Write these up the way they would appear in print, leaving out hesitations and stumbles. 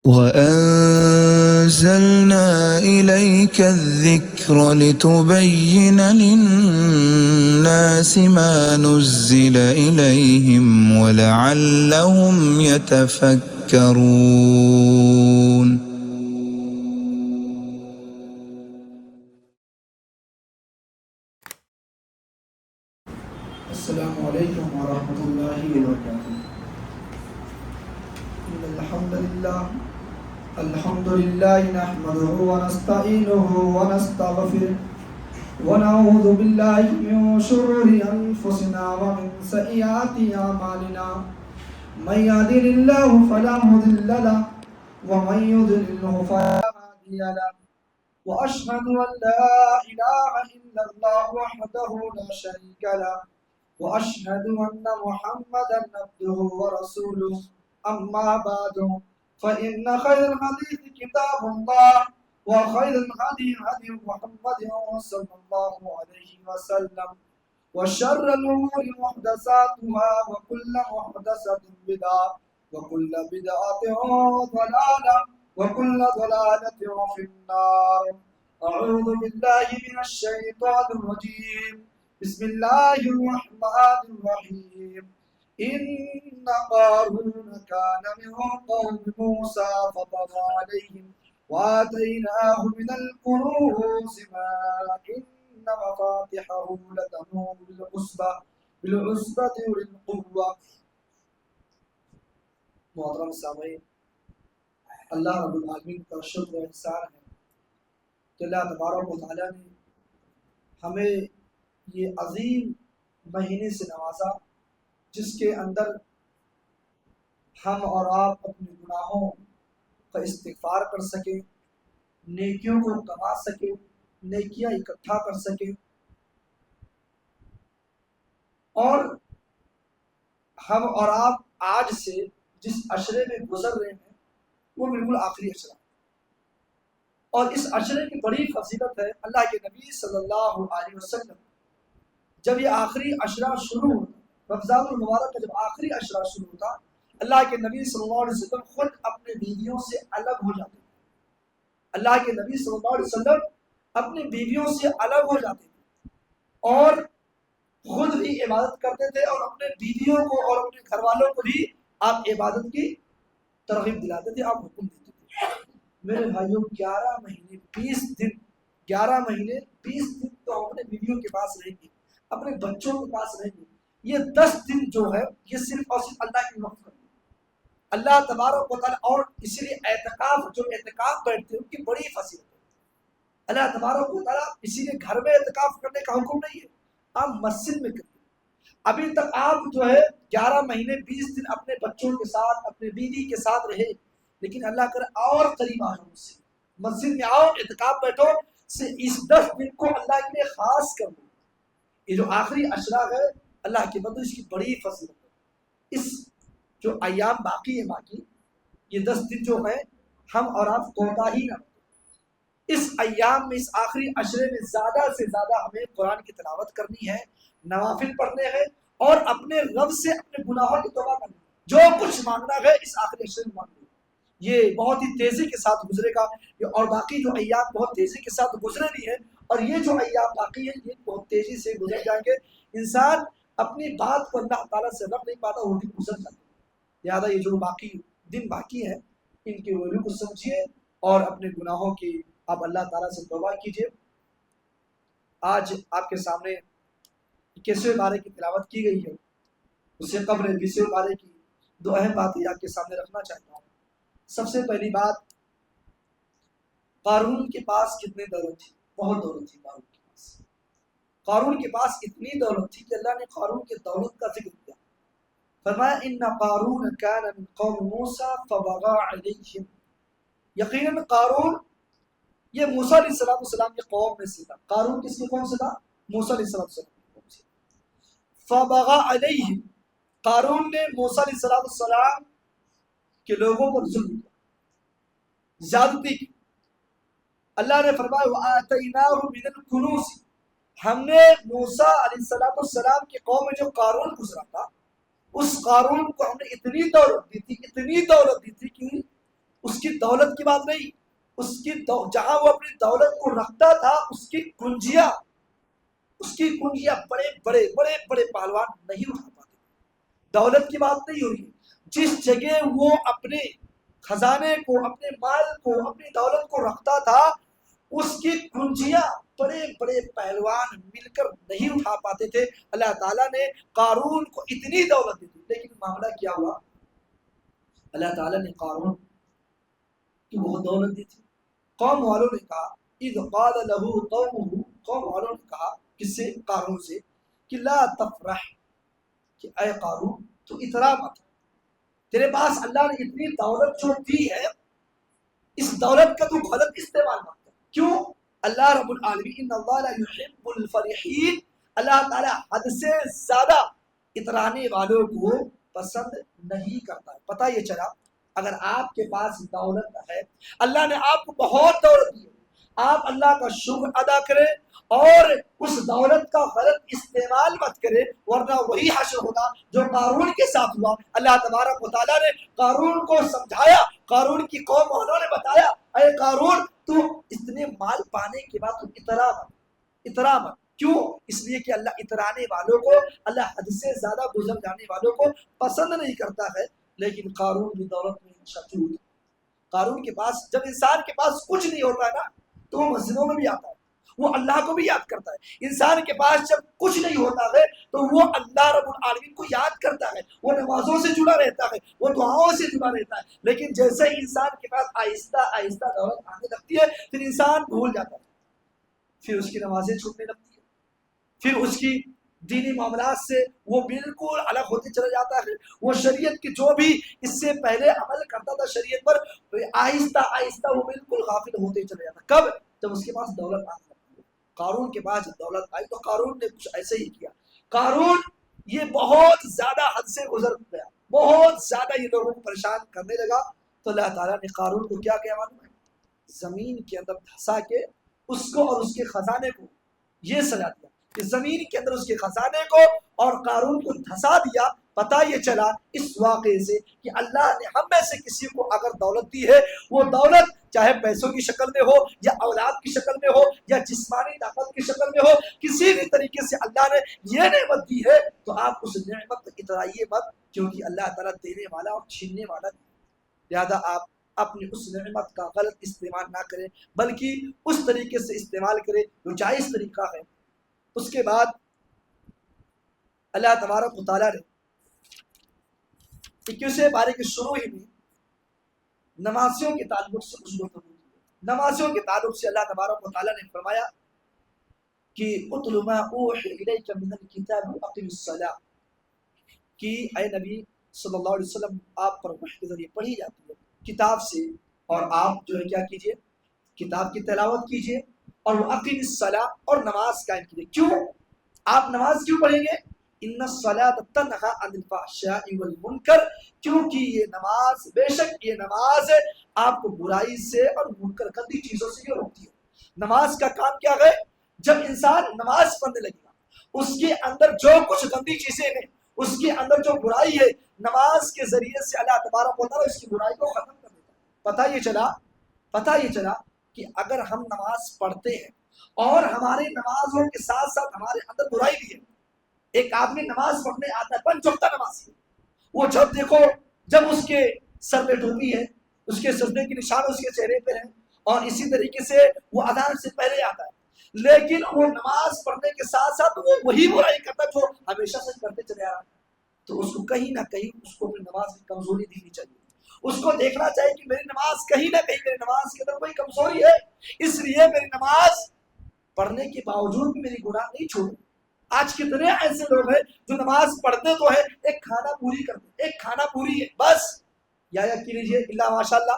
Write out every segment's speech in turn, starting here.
وَأَنزَلْنَا إِلَيْكَ الذِّكْرَ لِتُبَيِّنَ لِلنَّاسِ مَا نُزِّلَ إِلَيْهِمْ وَلَعَلَّهُمْ يَتَفَكَّرُونَ. السلام علیکم ورحمۃ اللہ وبرکاتہ. الحمد للہ نحمده ونستعینه ونستغفره ونعوذ باللہ من شرور انفسنا ومن سیئات اعمالنا. من يهده الله فلا مضل له ومن يضلل فلا هادي له. واشهد ان لا اله الا الله وحده لا شريك له وأشهد أن محمدا عبده ورسوله. أما بعد فإن خير الحديث كتاب الله وخير الهدي هدي محمد صلى الله عليه وسلم وشر الأمور محدثاتها وكل محدثة بدعة وكل بدعة ضلالة وكل ضلالة في النار. أعوذ بالله من الشيطان الرجيم. بسم الله الرحمن الرحيم. إن قارون كان من قوم موسى فطغى عليهم وآتيناه من الكنوز ما إن مفاتحه لتنوء بالعصبة أولي القوة. محترم سامعین، اللہ رب العالمین کا شکر و احسان ہے کہ اللہ تبارک و تعالیٰ نے ہمیں یہ عظیم مہینے سے نوازا جس کے اندر ہم اور آپ اپنے گناہوں کا استغفار کر سکیں، نیکیوں کو کما سکیں، نیکیاں اکٹھا کر سکیں، اور ہم اور آپ آج سے جس عشرے میں گزر رہے ہیں وہ بالکل آخری عشرہ ہے، اور اس عشرے کی بڑی فضیلت ہے. اللہ کے نبی صلی اللہ علیہ وسلم جب یہ آخری عشرہ شروع ہوتا، رمضان المبارک کا جب آخری عشرہ شروع ہوتا، اللہ کے نبی صلی اللہ علیہ وسلم خود اپنے بیویوں سے الگ ہو جاتے تھے. اللہ کے نبی صلی اللہ علیہ وسلم اپنی بیویوں سے الگ ہو جاتے تھے اور خود بھی عبادت کرتے تھے، اور اپنے بیویوں کو اور اپنے گھر والوں کو بھی آپ عبادت کی ترغیب دلاتے تھے، آپ حکم دیتے تھے. میرے بھائیوں، 11 مہینے 20 دن تو ہم اپنے بیویوں کے پاس رہیں گے، اپنے بچوں کے پاس رہیں گے. یہ 10 دن جو ہے یہ صرف اور صرف اللہ کی وقت کریں. اللہ تبارک و تعالیٰ، اور اسی لیے اعتکاف بیٹھتے ہیں ان کی بڑی فضیلت ہے. اللہ تبارک و تعالیٰ اسی لیے گھر میں اعتکاف کرنے کا حکم نہیں ہے، آپ مسجد میں کریں. ابھی تک آپ جو ہے 11 مہینے 20 دن اپنے بچوں کے ساتھ اپنے بیوی کے ساتھ رہے، لیکن اللہ کرے اور قریب آ جاؤ، سے مسجد میں آؤ، اعتکاف بیٹھو، سے اس 10 دن کو اللہ کے لیے خاص کر دو. یہ جو آخری عشرہ ہے اللہ کے بدل اس کی بڑی فضیلت ہے. اس جو ایام باقی یہ 10 دن جو ہے ہم اور آپ کوتاہی نہ کریں. اس ایام میں، اس آخری عشرے میں زیادہ سے زیادہ ہمیں قرآن کی تلاوت کرنی ہے، نوافل پڑھنے ہیں، اور اپنے رب سے اپنے گناہوں کی توبہ کرنی ہے. جو کچھ مانگنا ہے اس آخری عشرے میں مانگنا ہے. یہ بہت ہی تیزی کے ساتھ گزرے گا، اور باقی جو ایام بہت تیزی کے ساتھ گزرے بھی ہیں، اور یہ جو ایام باقی ہیں یہ بہت تیزی سے گزر جائیں گے. انسان اپنی بات کو اللہ تعالیٰ سے رکھ نہیں پاتا، وہ بھی گزر جاتا ہے. لہٰذا یہ جو دن باقی ہیں ان کی ویلیو کو سمجھیے اور اپنے گناہوں کی آپ اللہ تعالیٰ سے توبہ کیجیے. آج آپ کے سامنے 21ویں پارے کی تلاوت کی گئی ہے، اس سے قبل 20ویں پارے کی 2 اہم باتیں آپ کے سامنے رکھنا چاہتا ہوں. سب سے پہلی بات، قارون کے پاس کتنی دولت تھی؟ بہت دولت تھی قارون کے پاس اتنی دولت تھی کہ اللہ نے قارون کی دولت کا ذکر کیا. فرمایا ان قارون کان من قوم موسیٰ فبغى علیہم. یقیناً قارون یہ موسیٰ علیہ السلام کی قوم میں سے تھا. قارون کس کی قوم سے تھا؟ موسیٰ علیہ السلام کی قوم سے. فبغى علیہم، قارون نے موسیٰ علیہ السلام کے لوگوں پر ظلم کیا، زیادتی کی. اللہ نے فرمایا وَآتَيْنَاهُ مِنَ الْكُنُوزِ، ہم نے موسیٰ علیہ السلام کی قوم میں جو قارون گزرا تھا، اس قارون کو ہم نے اتنی دولت دی تھی کہ اس کی دولت کی بات نہیں، اس کی جہاں وہ اپنی دولت کو رکھتا تھا اس کی کنجیاں بڑے بڑے بڑے بڑے پہلوان نہیں اٹھا پاتے. دولت کی بات نہیں ہو رہی. جس جگہ وہ اپنے خزانے کو، اپنے مال کو، اپنی دولت کو رکھتا تھا اس کی کنجیاں بڑے بڑے پہلوان مل کر نہیں اٹھا پاتے تھے. اللہ تعالیٰ نے قارون کو اتنی دولت دی تھی، لیکن معاملہ کیا ہوا؟ اللہ تعالیٰ نے قارون کی بہت دولت دی تھی. قوم والوں نے کہا اذ قال له قومه، قوم والوں نے کہا کس سے؟ قارون سے، کہ لا تفرح، کہ اے قارون تو اترا مت، تیرے پاس اللہ نے اتنی دولت جو دی ہے اس دولت کا تو غلط استعمال مت کر. کیوں؟ اللہ رب العالمین ان اللہ لا يحب الفرحین، اللہ تعالی حد سے زیادہ اترانے والوں کو پسند نہیں کرتا ہے. پتہ یہ چلا اگر آپ کے پاس دولت ہے، اللہ نے آپ کو بہت دولت دی ہے، آپ اللہ کا شکر ادا کریں اور اس دولت کا غلط استعمال مت کرے، ورنہ وہی حشر ہوگا جو قارون کے ساتھ ہوا. اللہ تبارک و تعالیٰ نے قارون کو سمجھایا، قارون کی قوم والوں نے بتایا اے قارون تو اتنے مال پانے کے بعد تم اترا مت. کیوں؟ اس لیے کہ اللہ اترانے والوں کو، اللہ حد سے زیادہ گزر جانے والوں کو پسند نہیں کرتا ہے. لیکن قارون کی دولت میں شدید، قارون کے پاس، جب انسان کے پاس کچھ نہیں ہوتا ہے نا تو وہ مسجدوں میں بھی آتا ہے، وہ اللہ کو بھی یاد کرتا ہے. انسان کے پاس جب کچھ نہیں ہوتا ہے تو وہ اللہ رب العالمین کو یاد کرتا ہے، وہ نمازوں سے جڑا رہتا ہے، وہ دعاؤں سے جڑا رہتا ہے. لیکن جیسے ہی انسان کے پاس آہستہ آہستہ دولت آنے لگتی ہے پھر انسان بھول جاتا ہے، پھر اس کی نمازیں چھوٹنے لگتی ہے، پھر اس کی دینی معاملات سے وہ بالکل الگ ہوتے چلا جاتا ہے. وہ شریعت کی جو بھی اس سے پہلے عمل کرتا تھا شریعت پر، آہستہ آہستہ وہ بالکل غافل ہوتے چلا جاتا. کب؟ جب اس کے پاس دولت آنے لگتی ہے. قارون کے پاس جب دولت آئی تو قارون نے کچھ ایسے ہی کیا. قارون یہ بہت زیادہ حد سے گزر گیا، بہت زیادہ یہ لوگوں کو پریشان کرنے لگا. تو اللہ تعالیٰ نے قارون کو کیا کیا معلوم ہے؟ زمین کے اندر دھسا کے اس کو اور اس کے خزانے کو یہ سزا دیا کہ زمین کے اندر اس کے خزانے کو اور قارون کو دھسا دیا. پتہ یہ چلا اس واقعے سے کہ اللہ نے ہم میں سے کسی کو اگر دولت دی ہے، وہ دولت چاہے پیسوں کی شکل میں ہو یا اولاد کی شکل میں ہو یا جسمانی طاقت کی شکل میں ہو، کسی بھی طریقے سے اللہ نے یہ نعمت دی ہے تو آپ اس نعمت کو اترائیے مت، کیونکہ اللہ تعالیٰ دینے والا اور چھیننے والا نہیں. لہذا آپ اپنی اس نعمت کا غلط استعمال نہ کریں، بلکہ اس طریقے سے استعمال کریں جو جائز طریقہ ہے. اس کے بعد اللہ تبارک و تعالیٰ نے 21ویں پارے کے شروع ہی میں نمازیوں کے تعلق سے کچھ گفتگو کی. نمازیوں کے تعلق سے اللہ تبارک و تعالیٰ نے فرمایا کہ اتل ما اوحی الیک من الکتاب واقم الصلاۃ، کہ اے نبی صلی اللہ علیہ وسلم آپ پر وحی کے ذریعے پڑھی جاتی ہے کتاب سے، اور آپ جو ہے کیا کیجئے؟ کتاب کی تلاوت کیجئے اور واقم الصلاۃ، اور نماز قائم کیجئے. کیوں آپ نماز کیوں پڑھیں گے؟ ان الصلاۃ تنہی عن الفحشاء والمنکر، کیونکہ یہ نماز، بے شک یہ نماز آپ کو برائی سے اور منکر گندی چیزوں سے روکتی ہے. نماز کا کام کیا ہے؟ جب انسان نماز پڑھنے لگے گا اس کے اندر جو کچھ گندی چیزیں ہیں، اس کے اندر جو برائی ہے، نماز کے ذریعے سے اللہ تبارک و تعالیٰ اس کی برائی کو ختم کر دیتا ہے. پتہ یہ چلا کہ اگر ہم نماز پڑھتے ہیں اور ہماری نمازوں کے ساتھ ساتھ ہمارے اندر برائی بھی ہے. ایک آدمی نماز پڑھنے آتا ہے، 5 وقتہ نماز ہے، وہ جب دیکھو جب اس کے سر پہ ٹوپی ہے، اس کے سجدے کے نشان اس کے چہرے پہ ہیں، اور اسی طریقے سے وہ اذان سے پہلے آتا ہے، لیکن وہ نماز پڑھنے کے ساتھ ساتھ وہ وہی برائی کرتا ہے جو ہمیشہ سے کرتے چلے آ رہا ہے. تو اس کو کہیں نہ کہیں اس کو اپنی نماز میں کمزوری دینی چاہیے. اس کو دیکھنا چاہیے کہ میری نماز کہیں نہ کہیں میری نماز کے اندر کوئی کمزوری ہے، اس لیے میری نماز پڑھنے کے باوجود بھی میری گناہ نہیں چھوڑ. آج کتنے ایسے لوگ ہیں جو نماز پڑھتے تو ہے، ایک کھانا پوری کرتے، ایک کھانا پوری ہے بس، یا کی لیجیے اللہ ماشاء اللہ،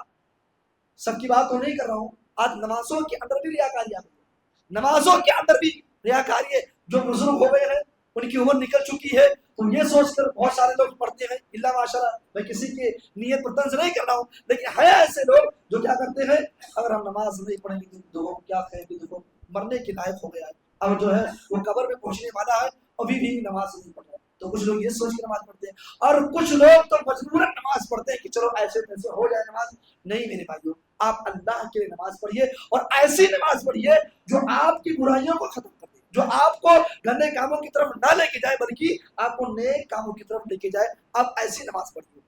سب کی بات تو نہیں کر رہا ہوں. آج نمازوں کے اندر بھی ریاکاری آ گئی ہے، نمازوں کے اندر بھی ریاکاری ہے. جو بزرگ ہو گئے ہیں، ان کی عمر نکل چکی ہے، تو یہ سوچ کر بہت سارے لوگ پڑھتے ہیں اللہ ماشاء اللہ. میں کسی کی نیت پر طنز نہیں کر رہا ہوں، لیکن ہے ایسے لوگ جو کیا کرتے ہیں، اگر ہم نماز نہیں پڑھیں گے تو کیا کہیں گے، دیکھو مرنے کے لائق ہو گیا ہے، اب جو ہے وہ قبر میں پہنچنے والا ہے، ابھی بھی نماز نہیں پڑھ رہا. تو کچھ لوگ یہ سوچ کے نماز پڑھتے ہیں، اور کچھ لوگ تو مجبوراً نماز پڑھتے ہیں کہ چلو ایسے تیسے ہو جائے نماز۔ نہیں میرے بھائیوں، آپ اللہ کے لیے نماز پڑھیے، اور ایسی نماز پڑھیے جو آپ کی برائیوں کو ختم کر دے، جو آپ کو گندے کاموں کی طرف نہ لے کے جائے بلکہ آپ کو نیک کاموں کی طرف لے کے جائے۔ آپ ایسی نماز پڑھیے۔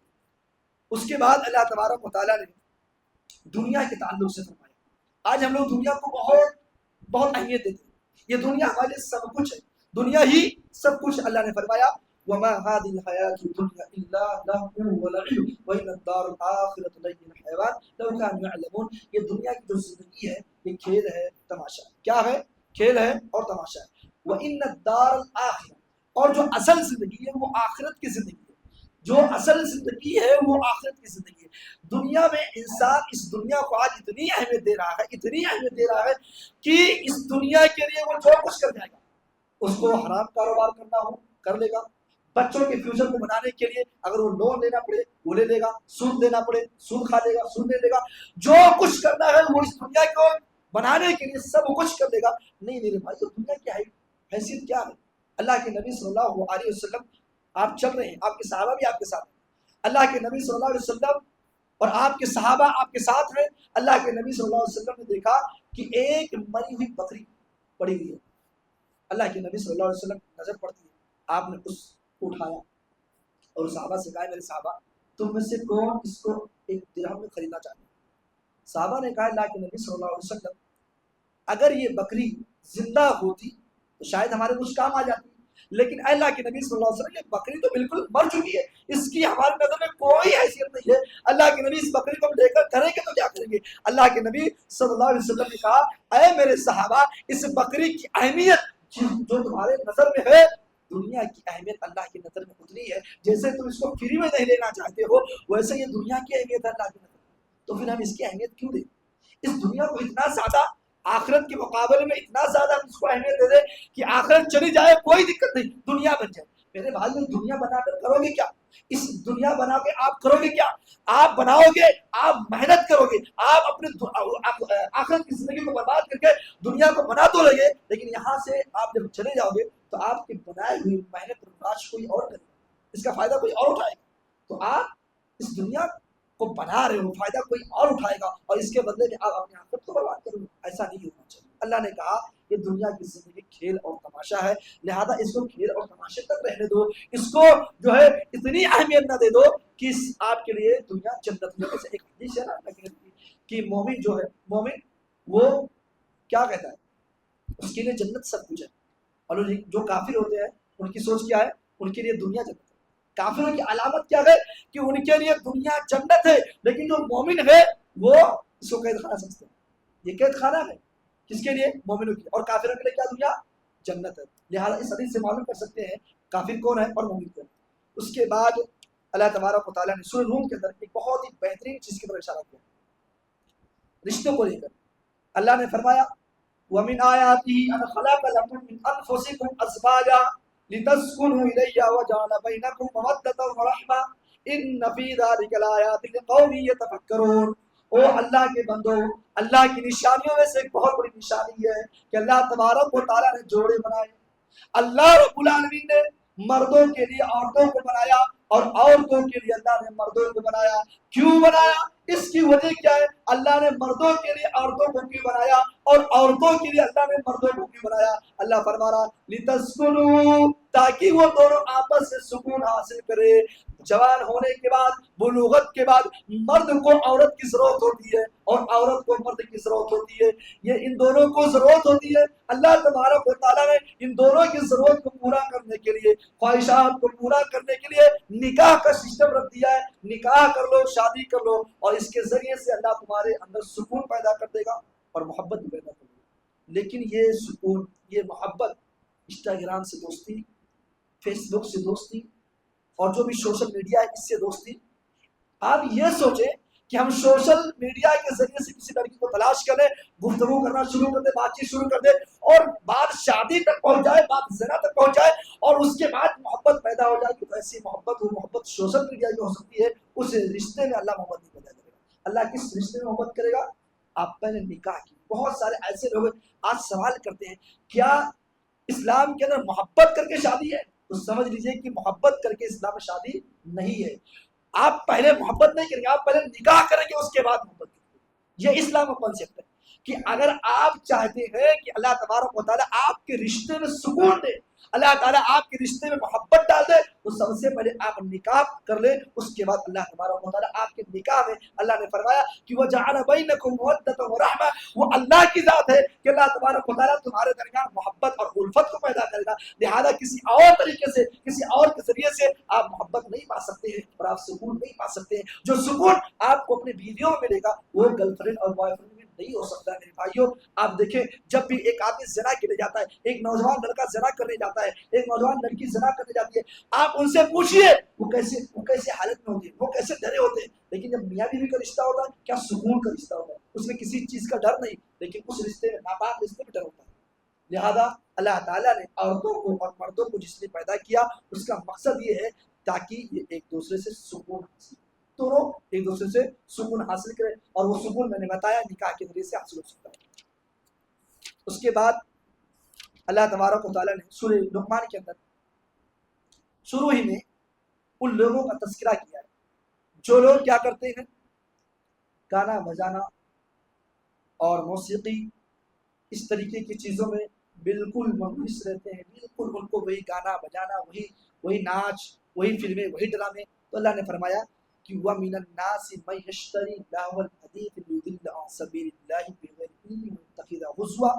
اس کے بعد اللہ تبارک و تعالیٰ نے دنیا کے تعلق سے فرمایا۔ آج ہم لوگ دنیا کو بہت بہت اہمیت دیتے ہیں، یہ دنیا ہمارے لیے سب کچھ ہے، دنیا ہی سب کچھ۔ اللہ نے فرمایا وَمَا هَذِهِ الْحَيَاةُ الدُّنْيَا إِلَّا لَهْوٌ وَلَعِبٌ وَإِنَّ الدَّارَ الْآخِرَةَ لَهِيَ الْحَيَوَانُ لَوْ كَانُوا يَعْلَمُونَ۔ یہ دنیا کی جو زندگی ہے یہ کھیل ہے، تماشا ہے۔ کیا ہے؟ کھیل ہے اور تماشا ہے۔ وَإِنَّ الدَّارَ الْآخِرَةَ، اور جو اصل زندگی ہے وہ آخرت کی زندگی ہے، جو اصل زندگی ہے وہ آخرت کی زندگی ہے۔ دنیا میں انسان اس دنیا کو آج اتنی اہمیت دے رہا ہے، اتنی اہمیت دے رہا ہے کہ اس دنیا کے لیے وہ جو کچھ کر جائے گا، اس کو حرام کاروبار کرنا ہو کر لے گا، بچوں کے فیوچر کو بنانے کے لیے اگر وہ لون لینا پڑے وہ لے لے گا، سود لینا پڑے سود کھا لے گا، سود لے لے گا، جو کچھ کرنا ہے وہ اس دنیا کو بنانے کے لیے سب کچھ کر لے گا۔ نہیں میرے بھائی، تو دنیا کی حیثیت کیا ہے؟ اللہ کے نبی صلی اللہ علیہ وسلم آپ چل رہے ہیں، آپ کے صحابہ بھی آپ کے ساتھ ہیں، اللہ کے نبی صلی اللہ علیہ وسلم اور آپ کے صحابہ آپ کے ساتھ ہیں۔ اللہ کے نبی صلی اللہ علیہ وسلم نے دیکھا کہ ایک مری ہوئی بکری پڑی ہوئی ہے۔ اللہ کے نبی صلی اللہ علیہ وسلم نظر پڑتی ہے، آپ نے اس کو اٹھایا اور صحابہ سے کہا میرے صحابہ تم میں سے کون اس کو ایک درہم میں خریدنا چاہتے ہیں؟ صحابہ نے کہا اللہ کے نبی صلی اللہ علیہ وسلم اگر یہ بکری زندہ ہوتی تو شاید ہمارے کچھ کام آ جاتی، لیکن اللہ کے نبی صلی اللہ علیہ وسلم یہ بکری تو بالکل مر چکی ہے، اس کی ہماری نظر میں کوئی حیثیت نہیں ہے۔ اللہ کے نبی اس بکری کو لے کر کریں گے تو کیا کریں گے؟ اللہ کے نبی صلی اللہ علیہ وسلم نے کہا اے میرے صحابہ اس بکری کی اہمیت جو تمہارے نظر میں ہے، دنیا کی اہمیت اللہ کی نظر میں اتنی ہے جیسے تم اس کو فری میں نہیں لینا چاہتے ہو ویسے یہ دنیا کی اہمیت ہے اللہ کی نظر میں، تو پھر ہم اس کی اہمیت کیوں دیں؟ اس دنیا کو اتنا زیادہ آخرت کے مقابلے میں اتنا زیادہ ہم اس کو اہمیت دے دیں کہ آخرت چلی جائے کوئی دقت نہیں، دنیا بن جائے۔ میرے بھائی دنیا بنا کر کرو گے کیا؟ اس دنیا بنا کے آپ کرو گے کیا؟ آپ بناؤ گے، آپ محنت کرو گے، آپ اپنے آخرت کی زندگی کو برباد کر کے دنیا کو بنا تو لگے، لیکن یہاں سے آپ جب چلے جاؤ گے تو آپ کی بنائی ہوئی محنت تلاش کوئی اور کرے گا، اس کا فائدہ کوئی اور اٹھائے گا۔ تو آپ اس دنیا کو بنا رہے ہو، فائدہ کوئی اور اٹھائے گا، اور اس کے بدلے میں آپ اپنے آخرت کو برباد کرو گے۔ ایسا نہیں ہونا چاہیے۔ اللہ نے کہا یہ دنیا کی زندگی کھیل اور تماشا ہے، لہذا اس کو کھیل اور تماشے تک رہنے دو، اس کو جو ہے اتنی اہمیت نہ دے دو کہ آپ کے لیے دنیا جنت میں سے ایک حدیث ہے نا کہ مومن جو ہے، مومن وہ کیا کہتا ہے اس کے لیے جنت سب کچھ ہے، اور جو کافر ہوتے ہیں ان کی سوچ کیا ہے؟ ان کے لیے دنیا جنت ہے۔ کافروں کی علامت کیا ہے؟ کہ ان کے لیے دنیا جنت ہے، لیکن جو مومن ہے وہ اس کو قید خانہ سمجھتے ہیں۔ یہ قید خانہ ہے کس کے لیے؟ مومنوں کے لیے، اور کافروں کے لیے کیا دنیا جنت ہے۔ لہٰذا اس حدیث سے معلوم کر سکتے ہیں کافر کون ہے اور مومن کون ہے۔ اس کے بعد اللہ تبارک و تعالیٰ نے سورہ روم کے اندر ایک بہت ہی بہترین چیز کی طرف اشارہ کیا رشتوں کو لے کر۔ اللہ نے فرمایا وَمِنْ آيَاتِهِ أَنْ خَلَقَ لَكُم مِّنْ أَنفُسِكُمْ أَزْوَاجًا لِتَسْكُنُوا إِلَيْهَا وَجَعَلَ بَيْنَكُم مَّوَدَّةً وَرَحْمَةً إِنَّ فِي ذَلِكَ لَآيَاتٍ لِقَوْمٍ يَتَفَكَّرُونَ۔ او اللہ کے بندو، اللہ کی نشانیوں میں سے ایک بہت بڑی نشانی ہے کہ اللہ تبارک و تعالیٰ نے جوڑے بنائے۔ اللہ رب العالمین نے مردوں کے لیے عورتوں کو بنایا اور عورتوں کے لیے اللہ نے مردوں کو بنایا۔ کیوں بنایا؟ اس کی وجہ کیا ہے؟ اللہ نے مردوں کے لیے عورتوں کو کیوں بنایا اور عورتوں کے لیے اللہ نے مردوں کو کیوں بنایا؟ اللہ فرما رہا لِتَسْكُنُوا، تاکہ وہ دونوں آپس سے سکون حاصل کرے۔ جوان ہونے کے بعد، بلوغت کے بعد مرد کو عورت کی ضرورت ہوتی ہے اور عورت کو مرد کی ضرورت ہوتی ہے، یہ ان دونوں کو ضرورت ہوتی ہے۔ اللہ تبارک و تعالیٰ نے ان دونوں کی ضرورت کو پورا کرنے کے لیے، خواہشات کو پورا کرنے کے لیے نکاح کا سسٹم رکھ دیا ہے۔ نکاح کر لو، شادی کر لو، اور اس کے ذریعے سے اللہ تمہارے اندر سکون پیدا کر دے گا اور محبت بھی پیدا کر دے گا۔ لیکن یہ سکون، یہ محبت انسٹاگرام سے دوستی، فیس بک سے دوستی، اور جو بھی سوشل میڈیا ہے اس سے دوستی۔ آپ یہ سوچیں کہ ہم سوشل میڈیا کے ذریعے سے کسی لڑکی کو تلاش کریں، گفتگو کرنا شروع کر دیں، بات چیت شروع کر دیں، اور بات شادی تک پہنچ جائے، بات زنا تک پہنچ جائے، اور اس کے بعد محبت پیدا ہو جائے، تو ایسی محبت، وہ محبت سوشل میڈیا کی ہو سکتی ہے، اس رشتے میں اللہ محبت نہیں پیدا کرے گا۔ اللہ کس رشتے میں محبت کرے گا؟ آپ پہلے نکاح کی۔ بہت سارے ایسے لوگ آج سوال کرتے ہیں کیا اسلام کے اندر محبت کر کے شادی ہے؟ تو سمجھ لیجئے کہ محبت کر کے اسلام میں شادی نہیں ہے. آپ پہلے محبت نہیں کریں گے, آپ پہلے نکاح کریں گے, اس کے بعد محبت کریں گے. یہ اسلام کا کانسیپٹ ہے کہ اگر آپ چاہتے ہیں کہ اللہ تبارک و تعالیٰ آپ کے رشتے میں سکون دے, اللہ تعالیٰ آپ کے رشتے میں محبت ڈال دے, تو سب سے پہلے آپ نکاح کر لیں. اس کے بعد اللہ تبارک و تعالیٰ آپ کے نکاح میں اللہ نے فرمایا کہ وَجَعَلَ بَيْنَكُمْ مَوَدَّةً وَرَحْمَةً, وہ اللہ کی ذات ہے کہ اللہ تبارک و تعالیٰ تمہارے درمیان محبت اور الفت کو پیدا کرے گا. لہذا کسی اور طریقے سے, کسی اور کے ذریعے سے آپ محبت نہیں پا سکتے ہیں اور آپ سکون نہیں پا سکتے ہیں. جو سکون آپ کو اپنے بیویوں میں ملے گا وہ گرل فرینڈ اور بوائے فرینڈ میں نہیں ہو سکتا. میرے بھائیوں, آپ دیکھیں جب بھی ایک آدمی زنا کرنے جاتا ہے, ایک نوجوان لڑکا زنا کرنے جاتا ہے, ایک نوجوان لڑکی زنا کرنے جاتی ہے, آپ ان سے پوچھئے وہ کیسے حالت میں ہوتے ہیں, وہ کیسے ڈرے ہوتے ہیں. لیکن جب میاں بیوی کا رشتہ ہوتا ہے, کیا سکون کا رشتہ ہوتا ہے, اس میں کسی چیز کا ڈر نہیں, لیکن اس رشتے میں ناپاک رشتے میں ڈر ہوتا ہے. لہذا اللہ تعالیٰ نے عورتوں کو اور مردوں کو جس نے پیدا کیا, اس کا مقصد یہ ہے تاکہ یہ ایک دوسرے سے سکون حاصل, دونوں ایک دوسرے سے سکون حاصل کرے, اور وہ سکون میں نے بتایا نکاح کے ذریعے سے حاصل ہو سکتا ہے. اس کے بعد اللہ تبارک و تعالیٰ نے سورہ لقمان کے اندر شروع ہی میں ان لوگوں کا تذکرہ کیا ہے جو لوگ کیا کرتے ہیں, گانا بجانا اور موسیقی اس طریقے کی چیزوں میں بالکل ملوث رہتے ہیں, بالکل ان کو وہی گانا بجانا, وہی ناچ, وہی فلمیں, وہی ڈرامے. تو اللہ نے فرمایا کہ وَمِنَ النَّاسِ مَن يَشْتَرِي لَهْوَ الْحَدِيثِ لِيُضِلَّ عَن سَبِيلِ اللَّهِ بِغَيْرِ عِلْمٍ وَيَتَّخِذَهُ هُزُوًا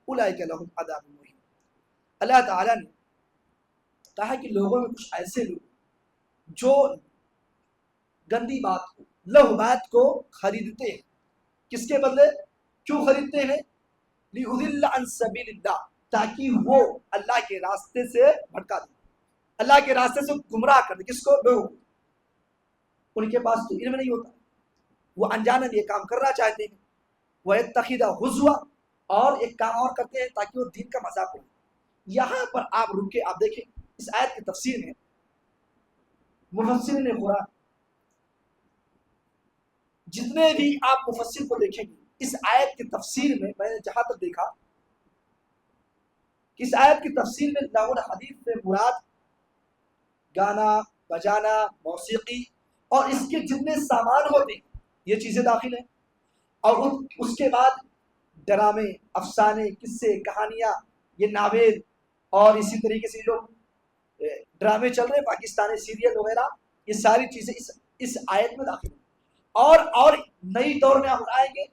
أُولَٰئِكَ لَهُمْ عَذَابٌ مُهِينٌ. اللہ تعالیٰ نے کہا کہ لوگوں میں کچھ ایسے لوگ جو گندی بات کو, لہو بات کو خریدتے ہیں. کس کے بدلے کیوں خریدتے ہیں؟ لِيُضِلَّ عَن سَبِيلِ اللَّهِ, تاکہ وہ اللہ کے راستے سے بھٹکا دے, اللہ کے راستے سے گمراہ کر دے. کس کو؟ لوگوں کو. ان کے پاس تو علم نہیں ہوتا, وہ انجاناً یہ کام کرنا چاہتے ہیں. وَيَتَّخِذَهُ هُزُوًا, اور ایک کام اور کرتے ہیں تاکہ وہ دین کا مذاق اڑائیں. یہاں پر آپ رک کے آپ دیکھیں اس آیت کی تفسیر میں مفسرین قرآن جتنے بھی آپ مفسر کو دیکھیں گے, اس آیت کی تفسیر میں نے جہاں تک دیکھا کہ اس آیت کی تفسیر میں لغو الحدیث سے مراد گانا بجانا, موسیقی اور اس کے جتنے سامان ہوتے ہیں یہ چیزیں داخل ہیں. اور اس کے بعد ڈرامے, افسانے, قصے, کہانیاں, یہ ناول, اور اسی طریقے سے جو ڈرامے چل رہے ہیں پاکستانی سیریل وغیرہ, یہ ساری چیزیں اس آیت میں داخل ہیں. اور نئی دور میں ہم آئیں گے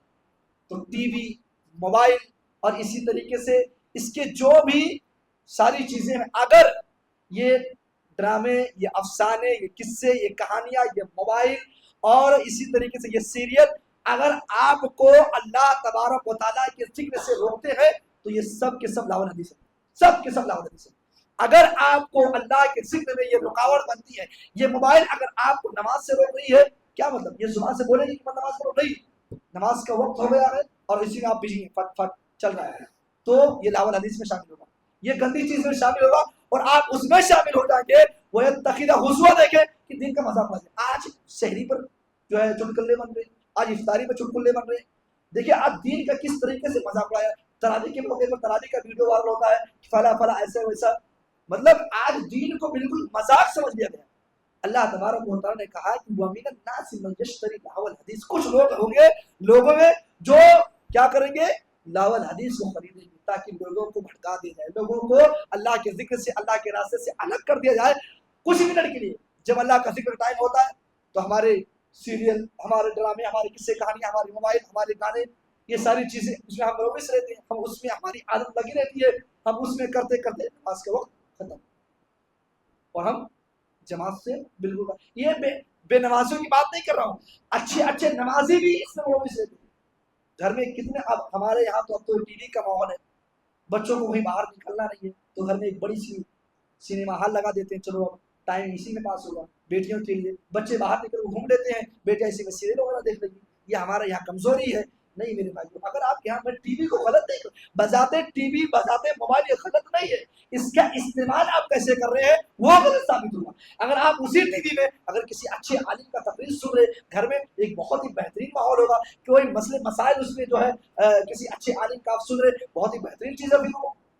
تو ٹی وی, موبائل اور اسی طریقے سے اس کے جو بھی ساری چیزیں ہیں, اگر یہ ڈرامے, یہ افسانے, یہ قصے, یہ کہانیاں, یہ موبائل اور اسی طریقے سے یہ سیریل اگر آپ کو اللہ تبارک و تعالیٰ کے ذکر سے روکتے ہیں تو یہ سب کے سب لاول حدیث ہے, سب کے سب لاول حدیث ہے. اگر آپ کو اللہ کے ذکر میں یہ رکاوٹ بنتی ہے, یہ موبائل اگر آپ کو نماز سے روک رہی ہے, کیا مطلب یہ زبان سے بولے گی کہ میں نماز پڑھوں, نہیں, نماز کا وقت ہو گیا ہے اور اسی میں آپ بجی فٹ فٹ چل رہا ہے, تو یہ لاول حدیث میں شامل ہوگا, یہ گندی چیز میں شامل ہوگا, اور آپ اس میں شامل ہو جائیں گے. وَيَتَّخِذَهُ هُزُوًا, دیکھیں کہ دین کا مذاق بن جائے. آج شہری پر جو ہے چٹکلے بن رہے, آج افطاری پر چٹکلے بن رہے. دیکھیں آج دین کا کس طریقے سے مذاق اڑایا. تراویح کے موقع پر تراویح کا ویڈیو وائرل ہوتا ہے, فلاں فلاں ایسا ویسا, مطلب آج دین کو بالکل مذاق سمجھ لیا گیا. اللہ تبارک و تعالیٰ نے کہا کہ وَمِنَ النَّاسِ مَن يَشْتَرِي لَهْوَ الْحَدِيثِ, کچھ لوگ ہوں گے لوگوں میں جو کیا کریں گے, لاول حدیث کو خریدیں گے تاکہ لوگوں کو بھٹکا دیا جائے, لوگوں کو اللہ کے ذکر سے, اللہ کے راستے سے الگ کر دیا جائے کچھ منٹ کے لیے. جب اللہ کا ذکر ٹائم ہوتا ہے تو ہمارے سیریل, ہمارے ڈرامے, ہمارے قصے کہانیاں, ہمارے موبائل, ہمارے گانے, یہ ساری چیزیں اس میں ہم ملوث رہتے ہیں, ہم اس میں ہماری عادت لگی رہتی ہے, ہم اس میں کرتے کرتے نماز کا وقت ختم اور ہم جماعت سے بالکل. یہ بے نمازیوں کی بات نہیں کر رہا ہوں, اچھے نمازی بھی اس میں ملوث رہتے ہیں. گھر میں کتنے, اب ہمارے یہاں تو اب تو ٹی وی کا ماحول ہے, بچوں کو کہیں باہر نکلنا نہیں ہے تو گھر میں ایک بڑی سی سنیما ہال لگا دیتے ہیں, چلو اب ٹائم اسی میں پاس ہوگا. بیٹیوں کے لیے بچے باہر نکل گھوم لیتے ہیں, بیٹے اسی میں سیریل وغیرہ دیکھ لیں گی. یہ ہمارے یہاں کمزوری ہے. نہیں میرے بھائیو, اگر آپ یہاں پر ٹی وی کو غلط نہیں, بجاتے ٹی وی بجاتے موبائل یہ غلط نہیں ہے, اس کا استعمال آپ کیسے کر رہے ہیں وہ غلط ثابت ہوگا. اگر آپ اسی ٹی وی میں اگر کسی اچھے عالم کا تقریر سن رہے, گھر میں ایک بہت ہی بہترین ماحول ہوگا, کوئی مسئلے مسائل اس میں جو ہے کسی اچھے عالم کا آپ سن رہے, بہت ہی بہترین چیز ہے.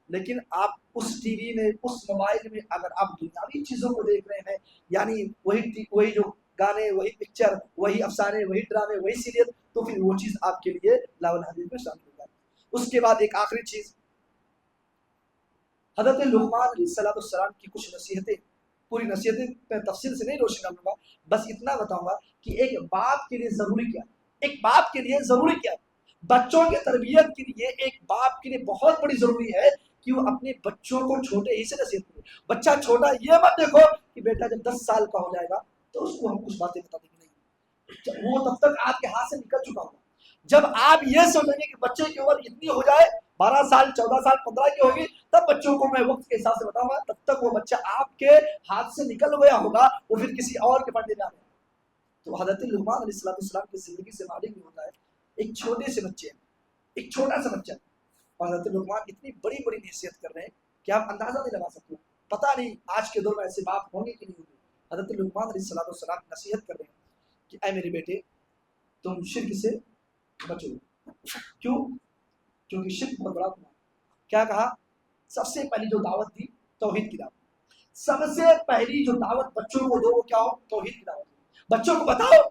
لیکن آپ اس ٹی وی میں، اس موبائل میں اگر آپ دنیاوی چیزوں کو دیکھ رہے ہیں، یعنی وہی جو گانے، وہی پکچر، وہی افسانے، وہی ڈرامے، وہی سیریل، تو پھر وہ چیز آپ کے لیے لاول حدیث میں شامل ہو جائے۔ اس کے بعد ایک آخری چیز، حضرت لقمان علیہ السلام کی کچھ نصیحتیں، پوری نصیحتیں میں تفصیل سے نہیں روشن کروں گا، بس اتنا بتاؤں گا کہ ایک باپ کے لیے ضروری کیا ہے، ایک باپ کے لیے ضروری کیا ہے۔ بچوں کی تربیت کے لیے ایک باپ کے لیے بہت بڑی ضروری ہے کہ وہ اپنے بچوں کو چھوٹے ہی سے نصیحت کرے۔ بچہ چھوٹا یہ مت دیکھو کہ بیٹا جب 10 سال کا ہو جائے گا تو اس کو ہم کچھ باتیں بتا دیں گے، نہیں، وہ تب تک آپ کے ہاتھ سے نکل چکا ہوگا۔ جب آپ یہ سوچیں گے کہ بچے کی عمر اتنی ہو جائے، 12 سال، 14 سال، 15 کی ہوگی، تب بچوں کو میں وقت کے حساب سے بتاؤں گا، تب تک وہ بچہ آپ کے ہاتھ سے نکل گیا ہوگا، وہ پھر کسی اور کے پڑھنے میں آ گیا۔ تو حضرت لقمان علیہ السلام کی زندگی سے معلوم نہیں ہوتا ہے، ایک چھوٹے سے بچے ہیں، ایک چھوٹا سا بچہ، اور حضرت لقمان اتنی بڑی بڑی نصیحت کر رہے ہیں کہ آپ اندازہ نہیں لگا سکتے۔ پتہ نہیں آج کے دور میں ایسے باپ ہوں گے کہ نہیں ہوں گے۔ حضرت لقمان علیہ السلام نصیحت کر رہے ہیں کہ اے میرے بیٹے، تم شرک سے بچو۔ کیوں؟ کیونکہ شرک بہت بڑا گناہ ہے۔ کیا کہا؟ سب سے پہلی جو دعوت دی توحید کی دعوت۔ سب سے پہلی جو دعوت بچوں کو دو وہ کیا ہو؟ توحید کی دعوت۔ بچوں کو بتاؤ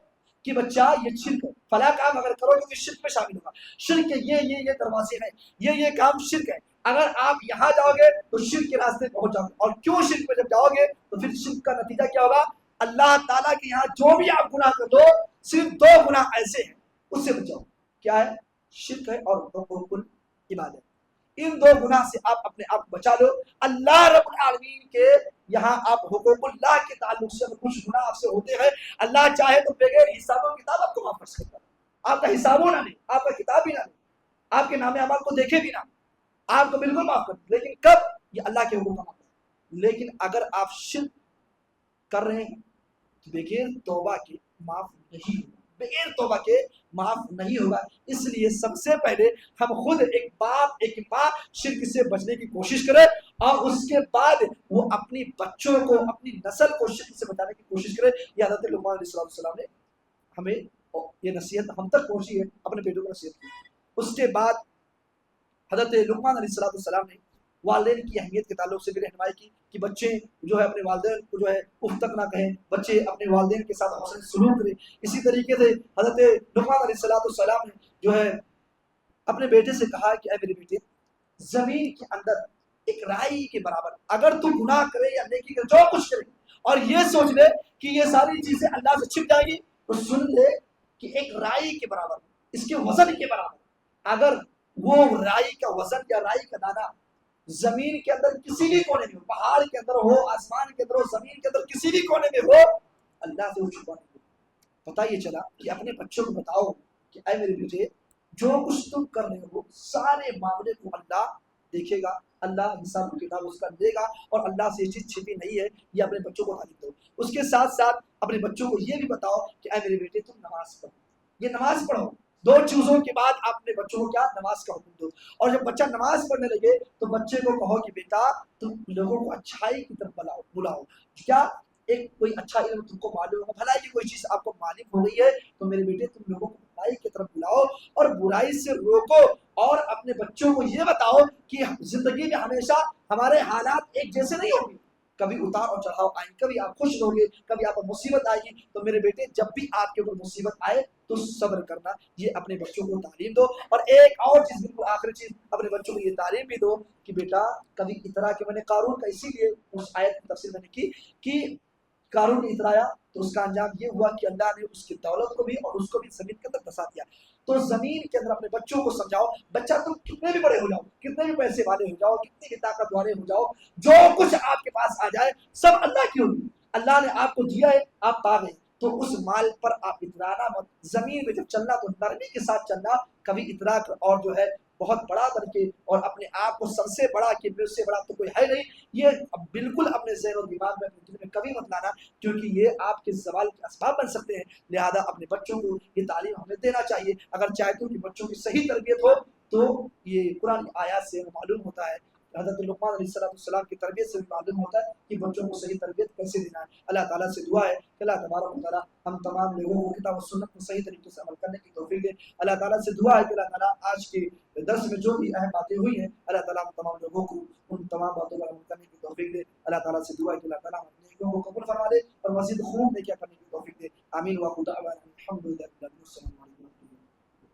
کہ بچہ یہ شرک ہے، فلاں کام اگر کرو گے تو شرک میں شامل ہوگا، شرک کے یہ دروازے ہیں، یہ کام شرک ہے، اگر آپ یہاں جاؤ گے تو شرک کے راستے پہنچ جاؤ گے، اور کیوں شرک میں جب جاؤ گے تو پھر شرک کا نتیجہ کیا ہوگا؟ اللہ تعالیٰ کے یہاں جو بھی آپ گناہ کر دو، صرف 2 گناہ ایسے ہیں، اس سے بچاؤ۔ کیا ہے؟ شرک ہے اور حقوق العباد ہے۔ ان 2 گناہ سے آپ اپنے آپ کو بچا لو۔ اللہ رب العالمین کے یہاں آپ حقوق اللہ کے تعلق سے کچھ گناہ آپ سے ہوتے ہیں، اللہ چاہے تو بغیر حساب و کتاب آپ کو معاف کر سکتا ہے۔ آپ کا حساب نہ لے، آپ کا کتاب بھی نہ لے، آپ کے نام اعمال کو دیکھے بھی نہ، آپ کو بالکل معاف کر دے۔ لیکن کب؟ یہ اللہ کے حکم کا معاف ہے۔ لیکن اگر آپ شرک کر رہے ہیں تو بغیر توبہ کے معاف نہیں ہوگا، بغیر توبہ کے معاف نہیں ہوگا۔ اس لیے سب سے پہلے ہم خود ایک باپ ایک ماں شرک سے بچنے کی کوشش کریں، اور اس کے بعد وہ اپنی بچوں کو، اپنی نسل کو شرک سے بچانے کی کوشش کرے۔ یہ حضرت لقمان علیہ السلام نے ہمیں یہ نصیحت ہم تک پہنچی ہے، اپنے بیٹوں کو نصیحت کی۔ اس کے بعد حضرت لقمان علیہ السلام نے والدین کی اہمیت کے تعلق سے بھی رہنمائی کی کہ بچے جو ہے اپنے والدین کو جو ہے اف تک نہ کہیں، بچے اپنے والدین کے ساتھ حسن سلوک کریں۔ اسی طریقے سے حضرت لقمان علیہ السلام نے جو ہے اپنے بیٹے سے کہا کہ اے میرے بیٹے، زمین کے اندر ایک رائی کے برابر اگر تو گناہ کرے یا نیکی کرے، جو کچھ کرے، اور یہ سوچ لے کہ یہ ساری چیزیں اللہ سے چھپ جائیں گی، تو سن لے کہ ایک رائی کے برابر، اس کے وزن کے برابر، اگر وہ رائی کا وزن یا رائی کا دانہ زمین کے اندر کسی بھی کونے میں ہو، پہاڑ کے اندر ہو، آسمان کے اندر ہو، زمین کے اندر کسی بھی کونے میں ہو، اللہ سے وہ چھپا نہیں ہو۔ پتہ یہ چلا کہ اپنے بچوں کو بتاؤ کہ اے میرے بیٹے، جو کچھ تم کر رہے ہو سارے معاملے کو اللہ دیکھے گا، اللہ حساب کتاب اس کا دے گا، اور اللہ سے یہ چیز چھپی نہیں ہے۔ یہ اپنے بچوں کو تعلیم دو۔ اس کے ساتھ ساتھ اپنے بچوں کو یہ بھی بتاؤ کہ اے میرے بیٹے، تم نماز پڑھو، یہ نماز پڑھو۔ 2 چیزوں کے بعد آپ اپنے بچوں کو کیا؟ نماز کا حکم دو۔ اور جب بچہ نماز پڑھنے لگے تو بچے کو کہو کہ بیٹا تم لوگوں کو اچھائی کی طرف بلاؤ۔ کیا؟ ایک کوئی اچھا علم تم کو معلوم ہو، بھلائی کی کوئی چیز آپ کو معلوم ہو گئی ہے تو میرے بیٹے تم لوگوں کو بھلائی کی طرف بلاؤ اور برائی سے روکو، اور اپنے بچوں کو یہ بتاؤ کہ زندگی میں ہمیشہ ہمارے حالات ایک جیسے نہیں ہوں گے، کبھی اتار اور چڑھاؤ آئیں، کبھی آپ خوش ہوں گے، کبھی آپ کو مصیبت آئے گی، تو میرے بیٹے جب بھی آپ کے اوپر مصیبت آئے تو صبر کرنا، یہ اپنے بچوں کو تعلیم دو۔ اور ایک اور چیز، بالکل آخری چیز، اپنے بچوں کو یہ تعلیم بھی دو کہ بیٹا کبھی اترا کہ میں نے قارون کا اسی لیے اس آیت کی تفسیر میں نے کی کہ قارون نے اترایا تو اس کا انجام یہ ہوا کہ اللہ نے اس کی دولت کو بھی اور اس کو بھی زمین کے اندر دھسا دیا۔ تو زمین کے اندر اپنے بچوں کو سمجھاؤ، بچہ تم کتنے بھی بڑے ہو جاؤ، کتنے بھی پیسے والے ہو جاؤ، کتنے بھی طاقت والے ہو جاؤ، جو کچھ آپ کے پاس آ جائے سب اللہ کی ہوگی، اللہ نے آپ کو دیا ہے، آپ پا گئے، تو اس مال پر آپ اترانا مت۔ زمین میں جب چلنا تو نرمی کے ساتھ چلنا، کبھی اترا کر اور جو ہے بہت بڑا بن کے اور اپنے آپ کو سب سے بڑا کہ مجھ سے بڑا تو کوئی ہے نہیں، یہ بالکل اپنے ذہن و دماغ میں اپنے دل میں کبھی مت لانا، کیونکہ یہ آپ کے زوال کے اسباب بن سکتے ہیں۔ لہذا اپنے بچوں کو یہ تعلیم ہمیں دینا چاہیے۔ اگر چاہتے ہو کہ بچوں کی صحیح تربیت ہو تو یہ قرآن آیات سے معلوم ہوتا ہے، حضرت لقمان علیہ السلام کی تربیت سے بھی معلوم ہوتا ہے کہ بچوں کو صحیح تربیت کیسے دینا ہے۔ اللہ تعالیٰ سے دعا ہے کہ اللہ تبارک و تعالیٰ ہم تمام لوگوں کو کتاب و سنت کو صحیح طریقے سے عمل کرنے کی توفیق دے۔ اللہ تعالیٰ سے دعا ہے کہ اللہ تعالیٰ آج کے درس میں جو بھی اہم باتیں ہوئی ہیں اللہ تعالیٰ ہم تمام لوگوں کو ان تمام باتوں پر عمل کرنے کی توفیق دے. اللہ تعالیٰ سے دعا ہے کہ اللہ تعالیٰ ہم نیکیوں کو قبول فرما دے اور مزید خوب نیکیاں کرنے کی توفیق دے. آمین. وآخر دعوانا الحمد للہ رب العالمین.